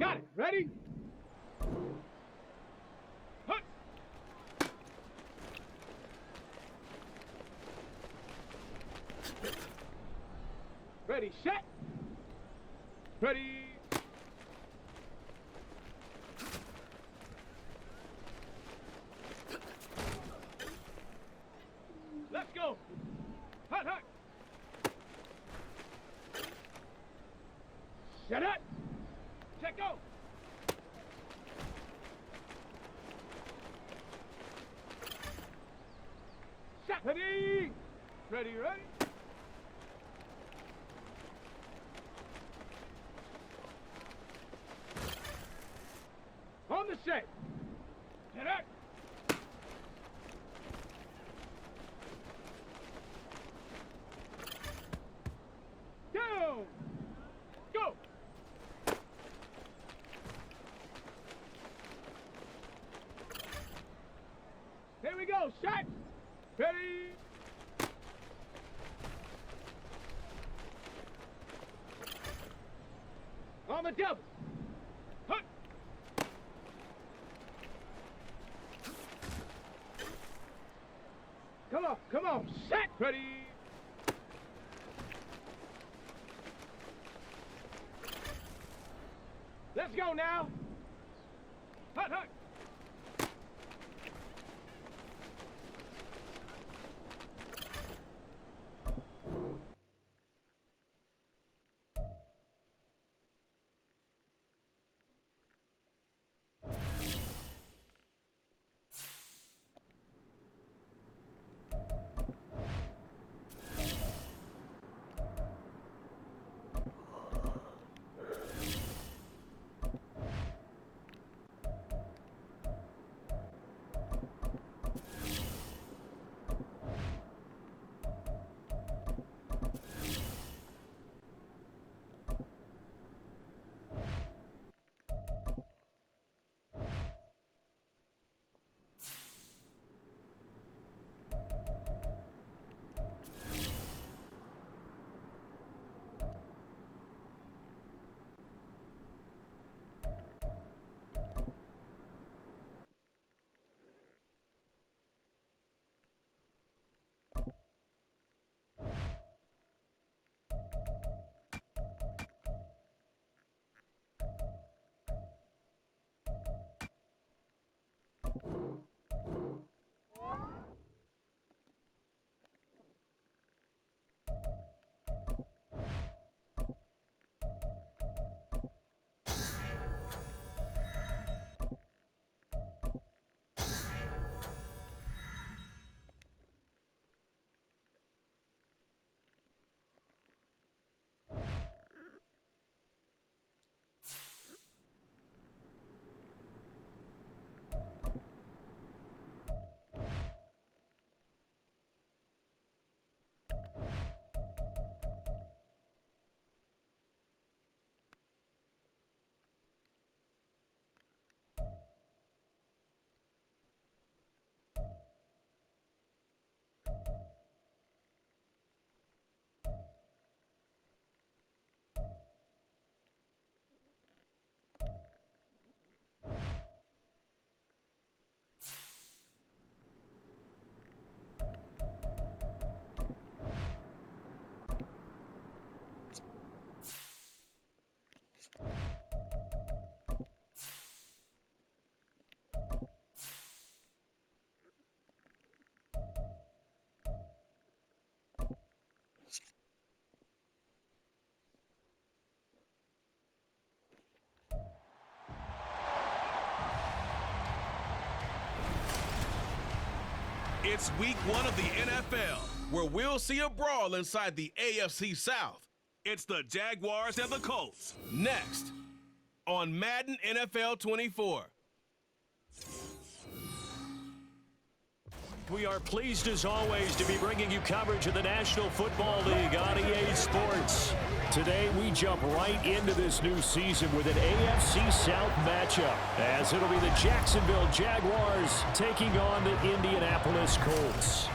Got it. Ready? Hut. Ready, set. Ready. Let's go. Hut, hut. Set up. Check go. Set. Ready. Ready, ready. On the set. Set up. Down. Go. Here we go. Shot. Ready. On the double. Hut. Come on, come on. Set. Ready. Let's go now. Hut, hut. It's week 1 of the NFL, where we'll see a brawl inside the AFC South. It's the Jaguars and the Colts. Next, on Madden NFL 24. We are pleased, as always, to be bringing you coverage of the National Football League on EA Sports. Today, we jump right into this new season with an AFC South matchup, as it'll be the Jacksonville Jaguars taking on the Indianapolis Colts.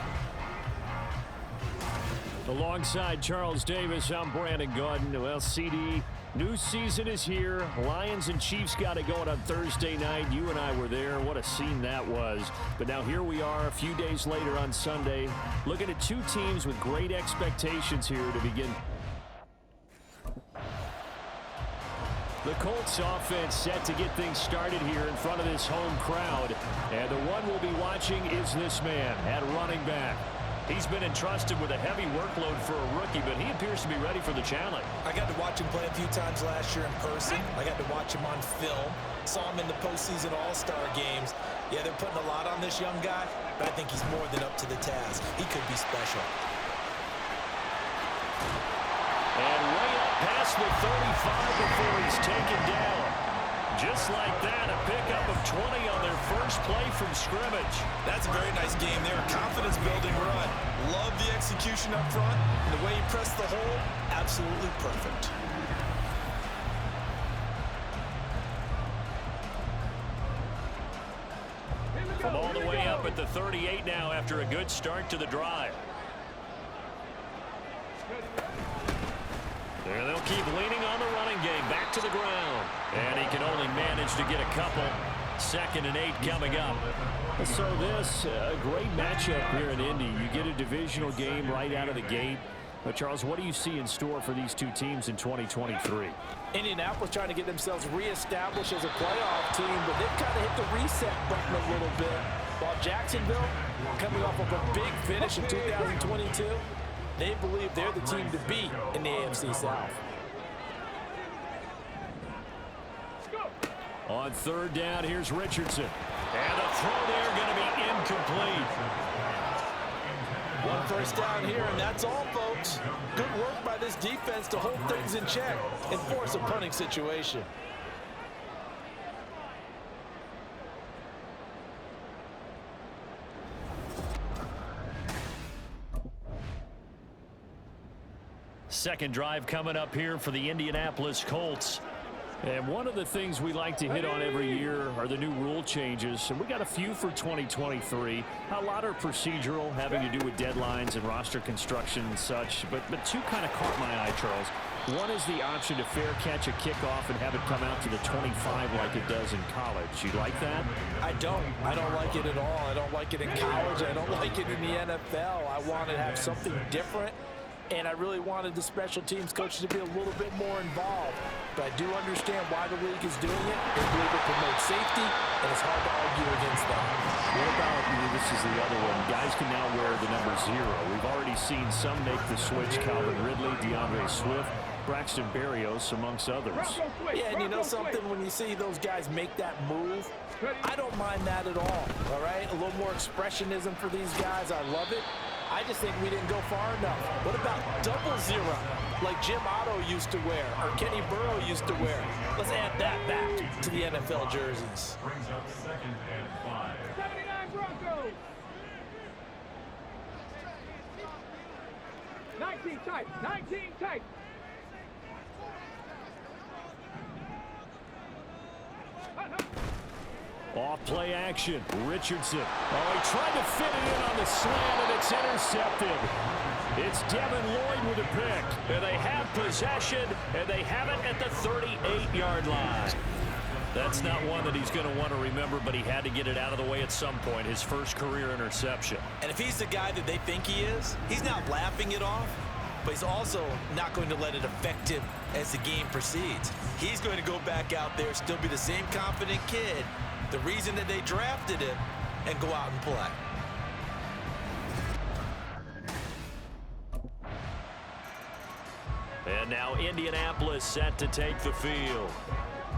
Alongside Charles Davis, I'm Brandon Gaudin. Well, CD, new season is here. Lions and Chiefs got it going on Thursday night. You and I were there. What a scene that was. But now here we are a few days later on Sunday, looking at two teams with great expectations here to begin. The Colts offense set to get things started here in front of this home crowd. And the one we'll be watching is this man at running back. He's been entrusted with a heavy workload for a rookie, but he appears to be ready for the challenge. I got to watch him play a few times last year in person. I got to watch him on film. Saw him in the postseason All-Star games. Yeah, they're putting a lot on this young guy, but I think he's more than up to the task. He could be special. And way up past the 35 before he's taken down. Just like that, a pickup of 20 on their first play from scrimmage. That's a very nice game there. A confidence-building run. Love the execution up front. And the way he pressed the hole, absolutely perfect. From all the way up at the 38 now after a good start to the drive. And they'll keep leaning on the running game. Back to the ground. And he can only manage to get a couple. 2nd and 8 coming up. So this, a great matchup here in Indy. You get a divisional game right out of the gate. But Charles, what do you see in store for these two teams in 2023? Indianapolis trying to get themselves reestablished as a playoff team, but they've kind of hit the reset button a little bit. While Jacksonville, coming off of a big finish in 2022, they believe they're the team to beat in the AFC South. On 3rd down, here's Richardson. And the throw there going to be incomplete. 1 first down here, and that's all, folks. Good work by this defense to hold things in check and force a punting situation. Second drive coming up here for the Indianapolis Colts. And one of the things we like to hit on every year are the new rule changes. And we got a few for 2023. A lot are procedural, having to do with deadlines and roster construction and such. But two kind of caught my eye, Charles. One is the option to fair catch a kickoff and have it come out to the 25 like it does in college. You like that? I don't like it at all. I don't like it in college. I don't like it in the NFL. I want to have something different. And I really wanted the special teams coaches to be a little bit more involved. But I do understand why the league is doing it. They believe it promotes safety, and it's hard to argue against that. What about, this is the other one, guys can now wear the number 0. We've already seen some make the switch. Calvin Ridley, DeAndre Swift, Braxton Berrios, amongst others. Yeah, and you know something? When you see those guys make that move, I don't mind that at all right? A little more expressionism for these guys. I love it. I just think we didn't go far enough. What about 00, like Jim Otto used to wear, or Kenny Burrow used to wear? Let's add that back to the NFL jerseys. Brings up 2nd and 5. 79 Broncos. 19 tight. 19 tight. Off play action. Richardson. Oh, he tried to fit it in on the slant, and it's intercepted. It's Devin Lloyd with a pick. And they have possession, and they have it at the 38-yard line. That's not one that he's going to want to remember, but he had to get it out of the way at some point. His first career interception. And if he's the guy that they think he is, he's not laughing it off, but he's also not going to let it affect him as the game proceeds. He's going to go back out there, still be the same confident kid, the reason that they drafted him, and go out and play. And now Indianapolis set to take the field.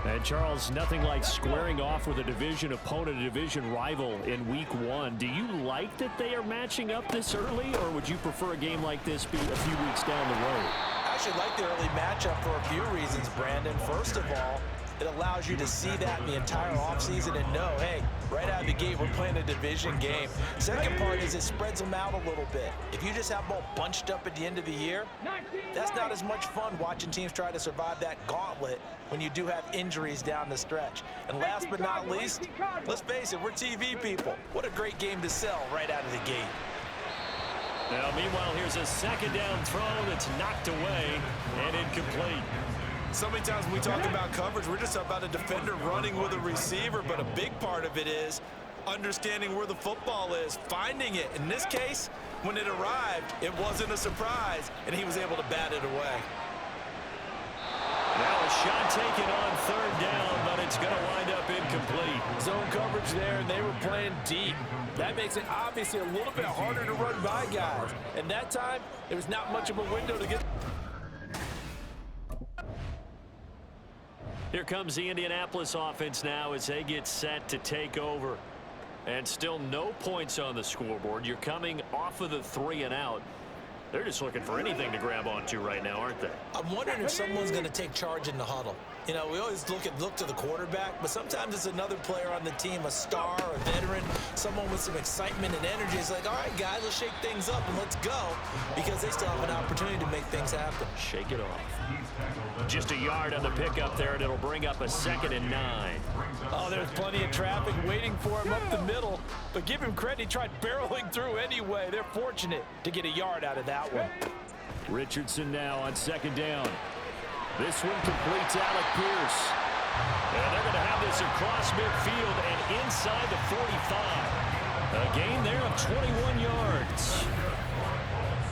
And Charles, nothing like squaring off with a division opponent, a division rival in week 1. Do you like that they are matching up this early, or would you prefer a game like this be a few weeks down the road? I actually like the early matchup for a few reasons, Brandon. First of all, it allows you to see that in the entire offseason and know, hey, right out of the gate, we're playing a division game. Second part is it spreads them out a little bit. If you just have them all bunched up at the end of the year, that's not as much fun watching teams try to survive that gauntlet when you do have injuries down the stretch. And last but not least, let's face it, we're TV people. What a great game to sell right out of the gate. Now, meanwhile, here's a second down throw that's knocked away and incomplete. So many times when we talk about coverage, we're just about a defender running with a receiver, but a big part of it is understanding where the football is, finding it. In this case, when it arrived, it wasn't a surprise, and he was able to bat it away. Now a shot taken on third down, but it's going to wind up incomplete. Zone coverage there, and they were playing deep. That makes it obviously a little bit harder to run by guys. And that time, there was not much of a window to get. Here comes the Indianapolis offense now as they get set to take over. And still no points on the scoreboard. You're coming off of the 3 and out. They're just looking for anything to grab onto right now, aren't they? I'm wondering if someone's going to take charge in the huddle. You know, we always look to the quarterback, but sometimes it's another player on the team, a star, a veteran, someone with some excitement and energy. It's like, all right, guys, let's shake things up and let's go, because they still have an opportunity to make things happen. Shake it off. Just a yard on the pickup there, and it'll bring up a 2nd and 9. Oh, there's plenty of traffic waiting for him up the middle, but give him credit, he tried barreling through anyway. They're fortunate to get a yard out of that one. Richardson now on 2nd down. This one completes Alec Pierce. And they're going to have this across midfield and inside the 45. A gain there of 21 yards.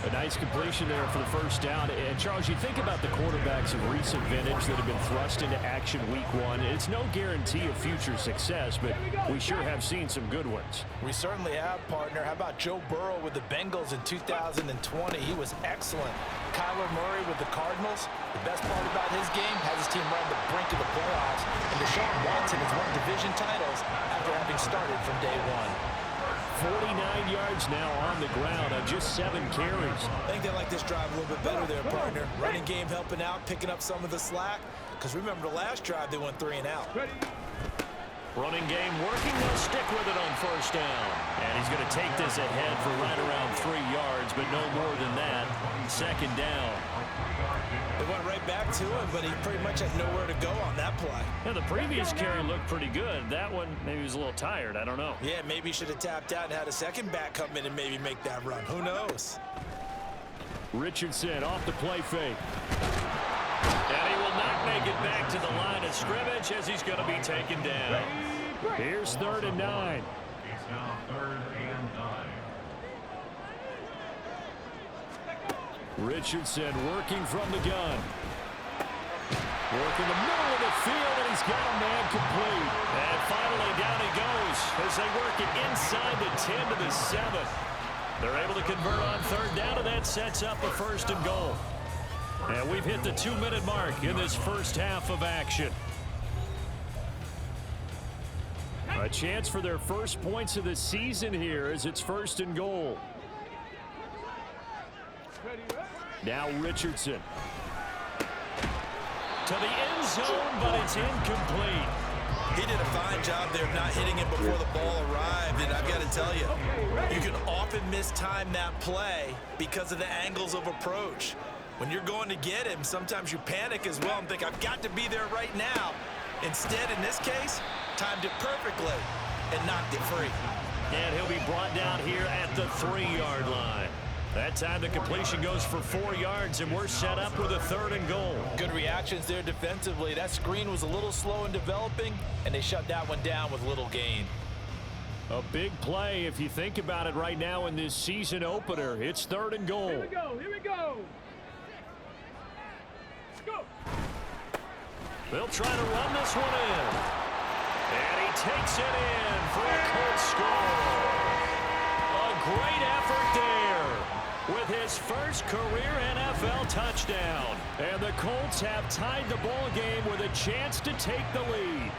A nice completion there for the first down. And, Charles, you think about the quarterbacks of recent vintage that have been thrust into action week 1. It's no guarantee of future success, but we sure have seen some good ones. We certainly have, partner. How about Joe Burrow with the Bengals in 2020? He was excellent. Kyler Murray with the Cardinals. The best part about his game has his team right on the brink of the playoffs. And Deshaun Watson has won division titles after having started from day 1. 49 yards now on the ground on just 7 carries. I think they like this drive a little bit better there, partner. Running game helping out, picking up some of the slack. Because remember the last drive, they went 3 and out. Running game working. They'll stick with it on first down. And he's going to take this ahead for right around 3 yards, but no more than that. 2nd down. They went right back to him, but he pretty much had nowhere to go on that play. Yeah, the previous carry looked pretty good. That one, maybe he was a little tired. I don't know. Yeah, maybe he should have tapped out and had a second back come in and maybe make that run. Who knows? Richardson off the play fake. And he will not make it back to the line of scrimmage as he's going to be taken down. Here's 3rd and 9. It's now 3rd and 9. Richardson working from the gun. Working the middle of the field, and he's got a man complete. And finally down he goes as they work it inside the 10 to the 7. They're able to convert on 3rd down, and that sets up a 1st and goal. And we've hit the 2-minute mark in this first half of action. A chance for their first points of the season here as it's 1st and goal. Now Richardson. To the end zone, but it's incomplete. He did a fine job there of not hitting it before the ball arrived, and I've got to tell you, you can often mistime that play because of the angles of approach. When you're going to get him, sometimes you panic as well and think, I've got to be there right now. Instead, in this case, timed it perfectly and knocked it free. And he'll be brought down here at the 3-yard line. That time the completion goes for 4 yards, and we're set up with a 3rd and goal. Good reactions there defensively. That screen was a little slow in developing, and they shut that one down with little gain. A big play if you think about it right now in this season opener. It's 3rd and goal. Here we go. Here we go. Go. They'll try to run this one in. And he takes it in for a Colts score. A great effort there with his first career NFL touchdown. And the Colts have tied the ball game with a chance to take the lead.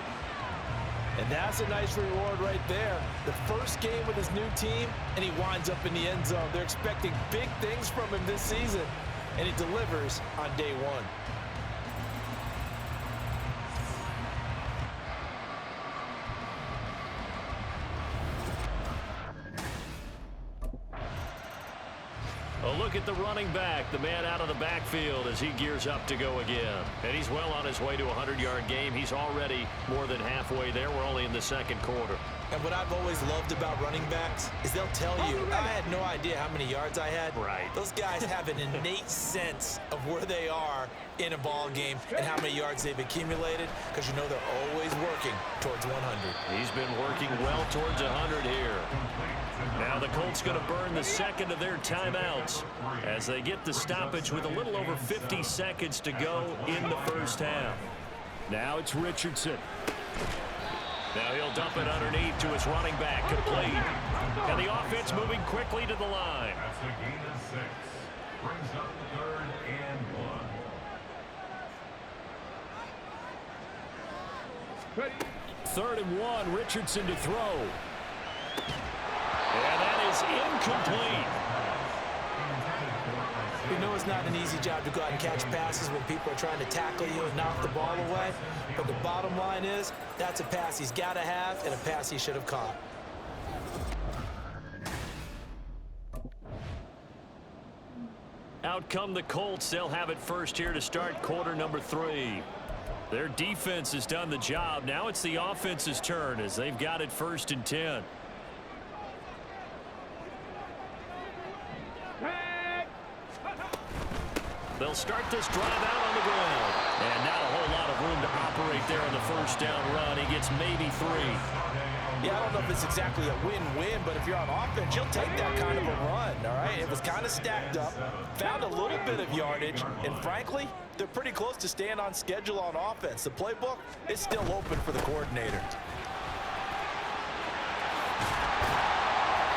And that's a nice reward right there. The first game with his new team, and he winds up in the end zone. They're expecting big things from him this season, and he delivers on day 1. A look at the running back, the man out of the backfield as he gears up to go again. And he's well on his way to a 100-yard game. He's already more than halfway there. We're only in the second quarter. And what I've always loved about running backs is they'll tell you, I had no idea how many yards I had. Right. Those guys have an innate sense of where they are in a ball game and how many yards they've accumulated, because you know they're always working towards 100. He's been working well towards 100 here. Now the Colts going to burn the second of their timeouts as they get the stoppage with a little over 50 seconds to go in the first half. Now it's Richardson. Now he'll dump it underneath to his running back, complete. And the offense moving quickly to the line. That's a gain of 6. Brings up 3rd and 1. Ready. 3rd and 1, Richardson to throw. And that is incomplete. You know it's not an easy job to go out and catch passes when people are trying to tackle you and knock the ball away. But the bottom line is, that's a pass he's got to have and a pass he should have caught. Out come the Colts. They'll have it first here to start quarter number 3. Their defense has done the job. Now it's the offense's turn as they've got it 1st and 10. They'll start this drive out on the ground. And not a whole lot of room to operate there on the first down run. He gets maybe 3. Yeah, I don't know if it's exactly a win-win, but if you're on offense, you'll take that kind of a run, all right? It was kind of stacked up, found a little bit of yardage, and frankly, they're pretty close to staying on schedule on offense. The playbook is still open for the coordinator.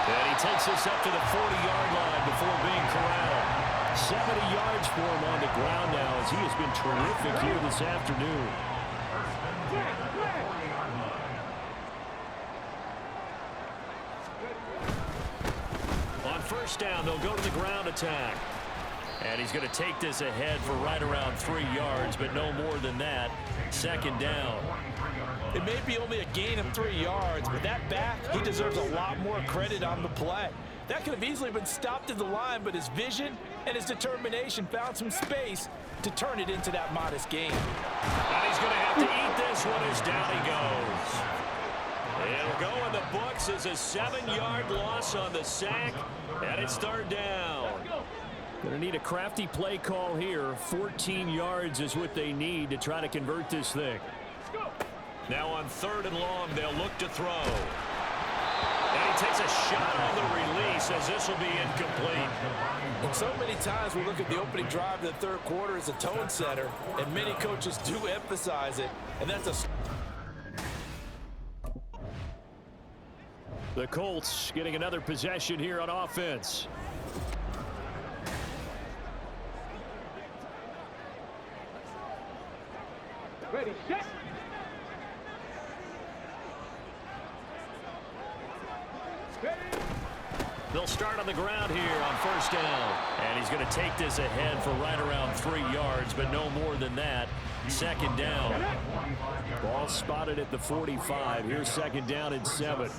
And he takes this up to the 40-yard line before being corralled. 70 yards for him on the ground now as he has been terrific here this afternoon. On first down, they'll go to the ground attack. And he's going to take this ahead for right around 3 yards, but no more than that. 2nd down. It may be only a gain of 3 yards, but that back, he deserves a lot more credit on the play. That could have easily been stopped at the line, but his vision and his determination found some space to turn it into that modest gain. And he's going to have to eat this one as down he goes. It'll go in the books as a 7-yard loss on the sack, and it's 3rd down. Going to need a crafty play call here. 14 yards is what they need to try to convert this thing. Now on 3rd and long, they'll look to throw. And he takes a shot on the release as this will be incomplete. And so many times we look at the opening drive of the 3rd quarter as a tone setter, and many coaches do emphasize it, and that's a... The Colts getting another possession here on offense. Ready, set. They'll start on the ground here on 1st down. And he's going to take this ahead for right around 3 yards, but no more than that. 2nd down. Ball spotted at the 45. Here's 2nd down and 7.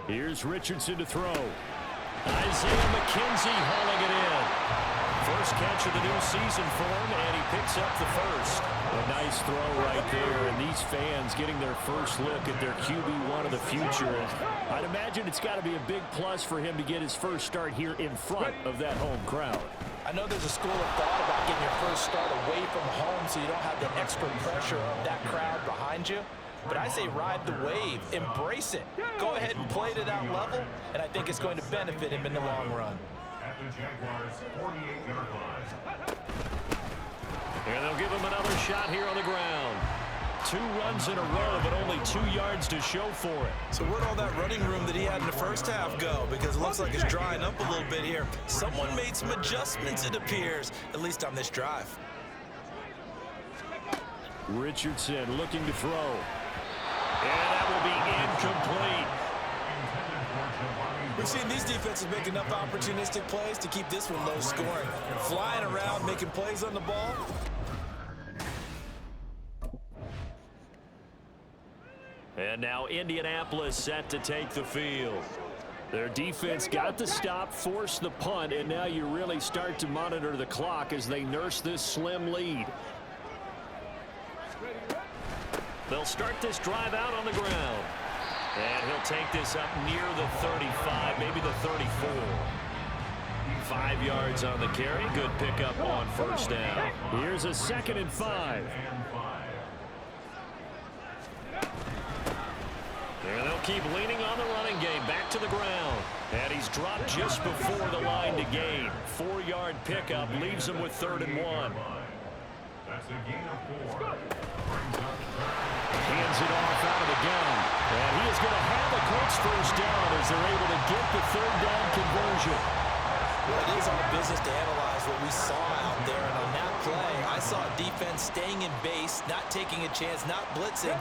Here's Richardson to throw. Isaiah McKenzie hauling it in. First catch of the new season for him, and he picks up the first. A nice throw right there, and these fans getting their first look at their QB1 of the future. I'd imagine it's got to be a big plus for him to get his first start here in front of that home crowd. I know there's a school of thought about getting your first start away from home so you don't have the extra pressure of that crowd behind you. But I say ride the wave, embrace it. Go ahead and play to that level, and I think it's going to benefit him in the long run. At the Jaguars' 48-yard line. And they'll give him another shot here on the ground. 2 runs in a row, but only 2 yards to show for it. So where'd all that running room that he had in the first half go? Because it looks like it's drying up a little bit here. Someone made some adjustments, it appears, at least on this drive. Richardson looking to throw. And that will be incomplete. We've seen these defenses make enough opportunistic plays to keep this one low scoring. Flying around, making plays on the ball. And now Indianapolis set to take the field. Their defense got the stop, forced the punt, and now you really start to monitor the clock as they nurse this slim lead. They'll start this drive out on the ground. And he'll take this up near the 35, maybe the 34. 5 yards on the carry. Good pickup on first down. Here's a 2nd and 5. And they'll keep leaning on the running game. Back to the ground. And he's dropped just before the line to gain. 4-yard pickup leaves him with 3rd and 1. That's a gain of 4. Hands it off out of the gun. And he is going to have the Colts first down as they're able to get the 3rd down conversion. Well, it is our business to analyze what we saw out there. And on that play, I saw defense staying in base, not taking a chance, not blitzing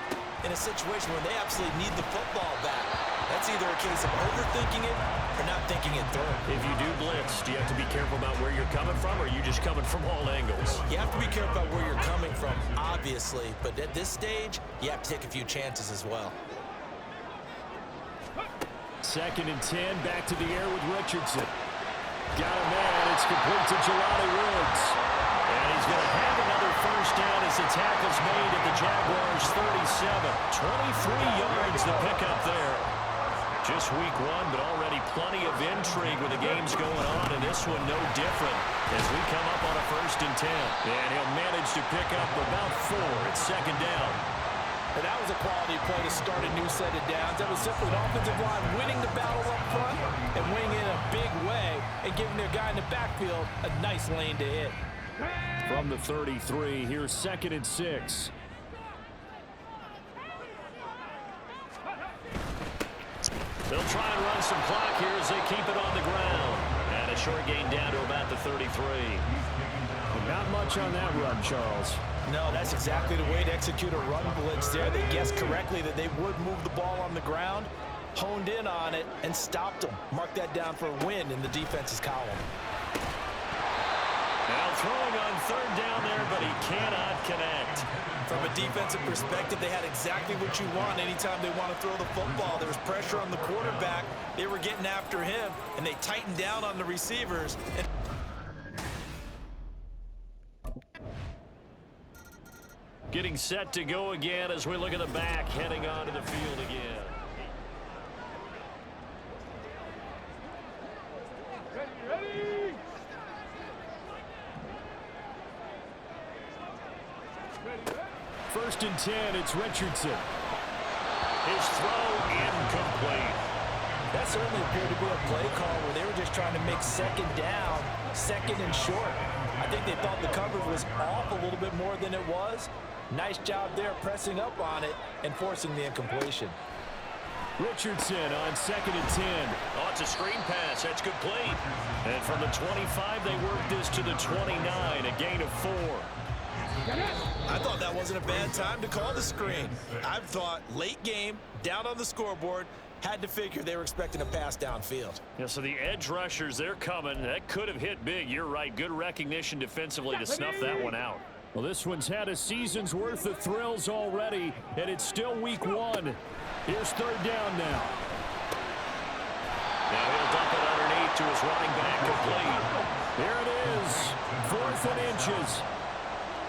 in a situation where they absolutely need the football back. That's either a case of overthinking it or not thinking it through. If you do blitz, do you have to be careful about where you're coming from, or are you just coming from all angles? You have to be careful about where you're coming from, obviously. But at this stage, you have to take a few chances as well. 2nd and 10, back to the air with Richardson. Got a man, it's complete to Jelani Woods. And he's going to have another first down as the tackle's made at the Jaguars' 37. 23 yards to pick up there. Just week 1, but already plenty of intrigue with the games going on, and this one no different as we come up on a 1st and 10. And he'll manage to pick up about 4 at 2nd down. And that was a quality play to start a new set of downs. That was simply an offensive line winning the battle up front and winning in a big way and giving their guy in the backfield a nice lane to hit. From the 33, here's 2nd and 6. They'll try and run some clock here as they keep it on the ground. And a short gain down to about the 33. Not much on that run, Charles. No, that's exactly the way to execute a run blitz there. They guessed correctly that they would move the ball on the ground, honed in on it, and stopped them. Mark that down for a win in the defense's column. Now throwing on 3rd down there, but he cannot connect. From a defensive perspective, they had exactly what you want anytime they want to throw the football. There was pressure on the quarterback. They were getting after him, and they tightened down on the receivers. Getting set to go again as we look at the back, heading onto the field again. Ready? 1st and 10, it's Richardson. His throw incomplete. That certainly appeared to be a play call where they were just trying to make 2nd down, 2nd and short. I think they thought the coverage was off a little bit more than it was. Nice job there pressing up on it and forcing the incompletion. Richardson on 2nd and 10. Oh, it's a screen pass. That's complete. And from the 25, they work this to the 29, a gain of 4. I thought that wasn't a bad time to call the screen. I thought late game, down on the scoreboard, had to figure they were expecting a pass downfield. Yeah, so the edge rushers, they're coming. That could have hit big. You're right. Good recognition defensively to snuff that one out. Well, this one's had a season's worth of thrills already, and it's still week 1. Here's 3rd down now. Now he'll dump it underneath to his running back, complete. Here it is, 4th and inches.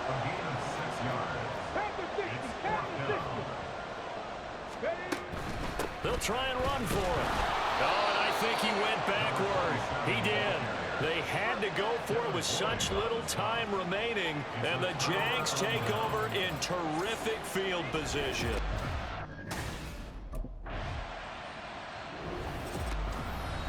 A gain of 6 yards. They'll try and run for it. Oh, and I think he went backward. He did. They had to go for it with such little time remaining, and the Jags take over in terrific field position.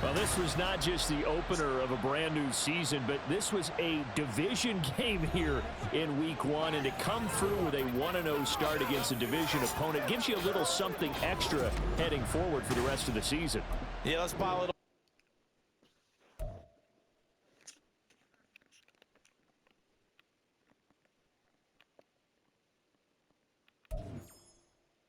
Well, this was not just the opener of a brand new season, but this was a division game here in week 1, and to come through with a 1-0 start against a division opponent gives you a little something extra heading forward for the rest of the season. Yeah, let's pile it